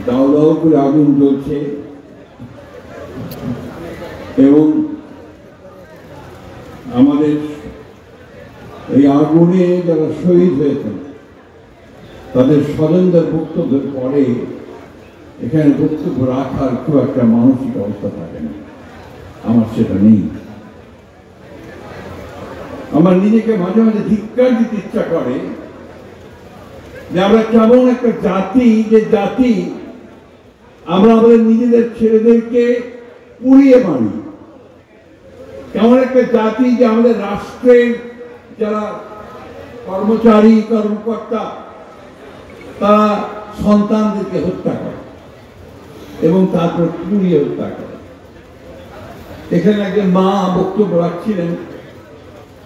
দাও দাও করে আগুন জ্বলছে এবং আমাদের এই আগুনে যারা শহীদ হয়েছেন তাদের স্বজনদের বক্তব্যের পরে এখানে বক্তব্য রাখার খুব একটা মানসিক অবস্থা থাকে না, আমার সেটা নেই। আমার নিজেকে মাঝে মাঝে ধিক্কার দিতে ইচ্ছা করে যে আমরা কেমন একটা জাতি, যে জাতি আমরা আমাদের নিজেদের ছেলেদেরকে পুড়িয়ে মারি, কেমন একটা জাতি যে আমাদের রাষ্ট্রের যারা কর্মচারী কর্মকর্তা তারা সন্তানদেরকে হত্যা করে এবং তারপর পুড়িয়ে হত্যা করে। এখানে একজন মা বক্তব্য রাখছিলেন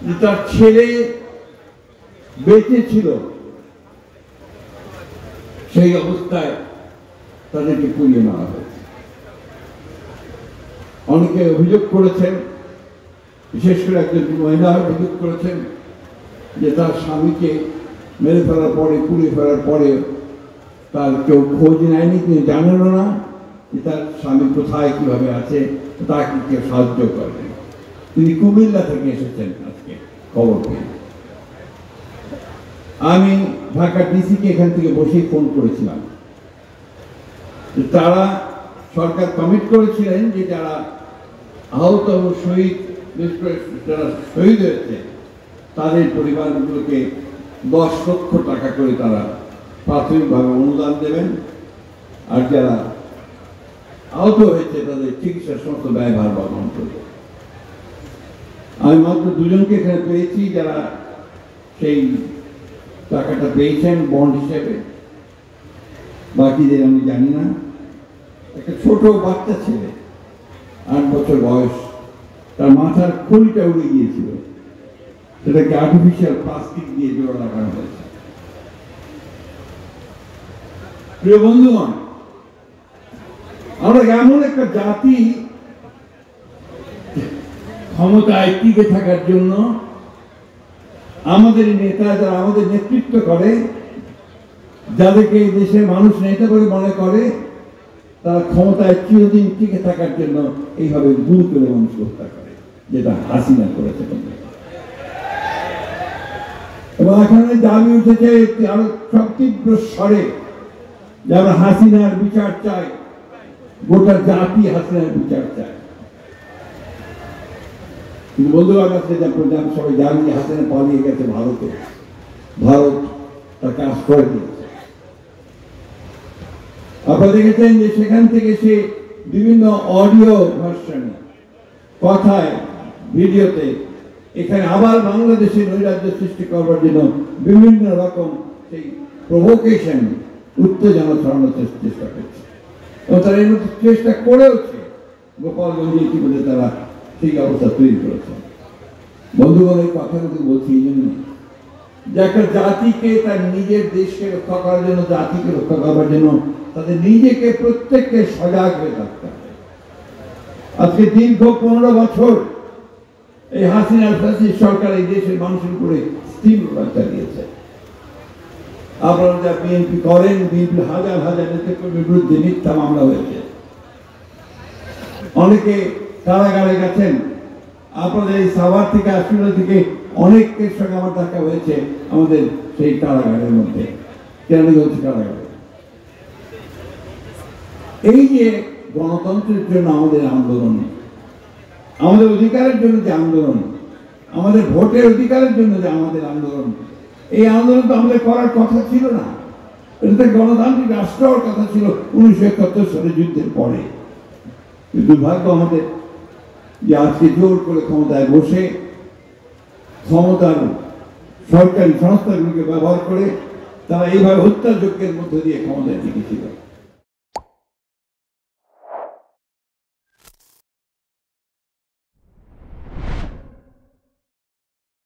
যে তার ছেলে বেঁচে ছিল, সেই অবস্থায় তাদেরকে পুড়িয়ে মারা হয়েছে। অনেকে অভিযোগ করেছেন, বিশেষ করে একজন মহিলা অভিযোগ করেছেন যে তার স্বামীকে মেরে ফেলার পরে, পুড়িয়ে ফেলার পরে তার কেউ খোঁজ নেয়নি, তিনি জানেনও না যে তার স্বামী কোথায় কিভাবে আছে, তাকে কেউ সাহায্য করেন। তিনি কুমিল্লা থেকে এসেছেন আজকে খবর পেয়ে। আমি ঢাকা ডিসিকে এখান থেকে বসেই ফোন করেছিলাম, তারা সরকার কমিট করেছিলেন যে যারা আহত শহীদ, যারা শহীদ হয়েছে তাদের পরিবারগুলোকে 10 লক্ষ টাকা করে তারা প্রাথমিকভাবে অনুদান দেবেন, আর যারা আহত হয়েছে তাদের চিকিৎসার সমস্ত ব্যয়ভার বহন করবে। আমি মাত্র 2 জনকে এখানে পেয়েছি যারা সেই টাকাটা পেয়েছেন বন্ড হিসেবে, বাকিদের আমি জানি না। একটা ছোট বাচ্চা ছেলে, 8 বছর বয়স, তার মাথার খুলিটা উড়ে গিয়েছিল, সেটাকে আর্টিফিশিয়াল প্লাস্টিক দিয়ে জোড়া লাগানো হয়েছে। প্রিয় বন্ধুগণ, আমরা এমন একটা জাতি ক্ষমতায় টিকে থাকার জন্য আমাদের নেতা যারা আমাদের নেতৃত্ব করে, যাদেরকে এই দেশের মানুষ নেতা বলে মনে করে, তারা ক্ষমতায় চিরদিন টিকে থাকার জন্য এইভাবে গুলি করে মানুষ হত্যা করে, যেটা হাসিনা করেছে। এবং এখানে দাবি উঠেছে আরো সতীব্র স্বরে যে আমরা হাসিনার বিচার চাই, গোটা জাতি হাসিনার বিচার চাই। বন্ধুরা কাছে সবাই জানি যে হাসিনা পালিয়ে গেছে ভারতে, ভারত তার কাজ করে দিয়েছে। আপনারা দেখেছেন যে সেখান থেকে সে বিভিন্ন অডিও ভার্সনে, কথায়, ভিডিওতে এখানে আবার বাংলাদেশে নৈরাজ্য সৃষ্টি করবার জন্য বিভিন্ন রকম সেই প্রভোকেশন, উত্তেজনা ছড়ানোর চেষ্টা করছে এবং তারা এর মধ্যে চেষ্টা করেওছে। গোপালগঞ্জে ইতিমধ্যে তারা সেই অবস্থা তৈরি করেছে। বন্ধুগণ, এই কথাগুলো বলছি এই জন্য যে একটা জাতিকে তার নিজের দেশকে রক্ষা করার জন্য, জাতিকে রক্ষা করার জন্য তাদের নিজেকে প্রত্যেককে সজাগ হয়ে থাকতে হবে। আজকে দীর্ঘ 15 বছর এই হাসিনার ফ্যাসিস্ট সরকার এই দেশের মানুষের উপরে স্থিরতা চালিয়েছে। আপনারা যা বিএনপি করেন, বিএনপি হাজার হাজার নেতাকর্মীর বিরুদ্ধে মিথ্যা মামলা হয়েছে, অনেকে কারাগারে গেছেন। আপনাদের এই সাভার থেকে, আসলে থেকে অনেকের সঙ্গে আমার দেখা হয়েছে আমাদের সেই কারাগারের মধ্যে, কেরানীগঞ্জ কারাগারে। এই যে গণতন্ত্রের জন্য আমাদের আন্দোলন, আমাদের অধিকারের জন্য যে আন্দোলন, আমাদের ভোটের অধিকারের জন্য যে আমাদের আন্দোলন, এই আন্দোলন তো আমাদের করার কথা ছিল না। এটা গণতান্ত্রিক রাষ্ট্র হওয়ার কথা ছিল 1971 সালের যুদ্ধের পরে। দুর্ভাগ্য আমাদের যে আজকে জোর করে ক্ষমতায় বসে ক্ষমতার সরকারি সংস্থাগুলিকে ব্যবহার করে তারা এইভাবে হত্যাযজ্ঞের মধ্য দিয়ে ক্ষমতায় টিকেছিল।